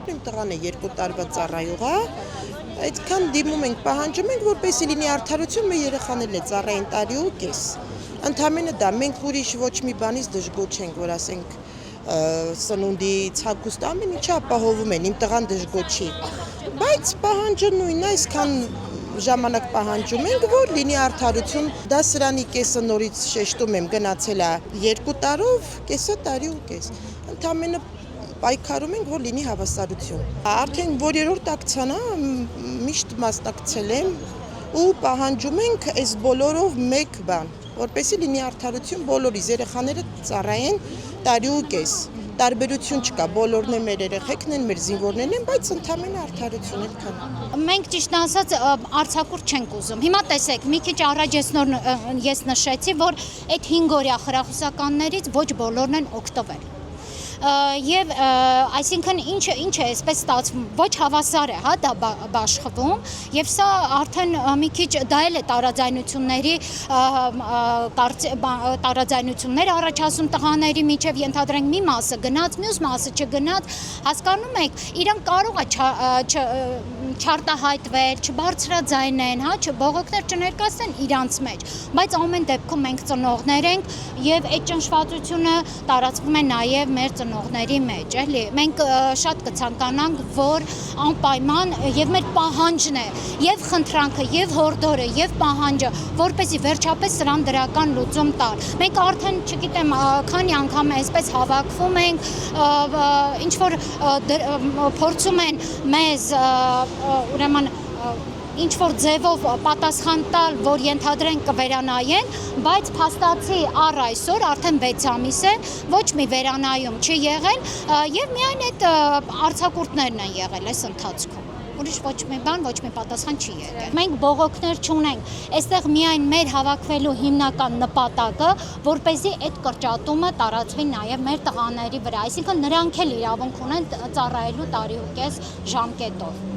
Իմ տղան է 2 տարվա ծառայող է, այդքան դիմում ենք, պահանջում ենք, որպեսզի լինի արդարություն, մեր երեխաներն է ծառայեն տարի ու կես։ Ընդամենը դա, մենք ուրիշ ոչ մի բանից դժգոհ չենք, որ ասենք սնունդի ցակուստ ամեն ինչը ապահովում են, իմ տղան դժգոհ չի։ Բայց պահանջը նույնն է, այսքան ժամանակ պահանջում ենք, որ լինի արդարություն, դա սրանի կեսը նորից շեշտում եմ, գնացել է 2 տարով, կեսը տարի ու կես։ Ընդամենը պայքարում ենք, որ լինի հավասարություն։ Արդեն որ 3-րդ ակցիան է, միշտ մասնակցել եմ ու պահանջում ենք այս բոլորով մեկ բան, որպեսզի լինի արդարություն բոլորիս, երեխաները ծառայեն տարի ու կես։ Տարբերություն չկա, բոլորն են մեր երեխեքն են, մեր զինվորներն են, բայց ընդամենը արդարություն այդքան։ Մենք ճիշտ ասած արձակուրդ չենք ուզում։ Հիմա տեսեք, մի քիչ առաջ ես նշեցի, որ այդ 5 օրյա խրախուսականներից ոչ բոլորն են օգտվել։ Եվ այսինքն ինչ է այսպես ստացվում, ոչ հավասար է, հա, դա բաշխվում, եւ սա արդեն մի քիչ դա էլ է տարաձայնություններ առաջացում տղաների միջև, ենթադրենք մի մասը գնաց, մյուս մասը չգնաց, հասկանում եք, իրանք կարող է չարտահայտվել, չբարձրաձայնեն, հա, բողոքներ չներկայացնեն իրանց մեջ, բայց ամեն դեպքում մենք ծնողներ ենք եւ այդ ճնշվածությունը տարածվում է նաեւ մեր ծնողների մեջ, էլի։ Մենք շատ կցանկանանք, որ անպայման եւ մեր պահանջն է, եւ խնդրանքը, եւ հորդորը, եւ պահանջը, որպեսզի վերջապես սրան դրական լուծում տալ։ Մենք արդեն, չգիտեմ, քանի անգամ այսպես հավաքվում ենք, ինչ որ փորձում են մեզ ուրեմն ինչ-որ ձևով պատասխան տալ, որ ենթադրենք կվերանայեն, բայց փաստացի առ այսօր արդեն 6 ամիս է, ոչ մի վերանայում չի եղել եւ միայն այդ արձակուրդներն են եղել այս ընթացքում։ Ուրիշ ոչ մի բան, ոչ մի պատասխան չի եղել։ Մենք բողոքներ չունենք, այստեղ միայն մեր հավաքվելու հիմնական նպատակը, որպեսզի այդ կրճատումը տարածվի նաև մեր տղաների վրա, այսինքն նրանք էլ իրավունք ունեն ծառայելու տարի ու կես ժամկետով։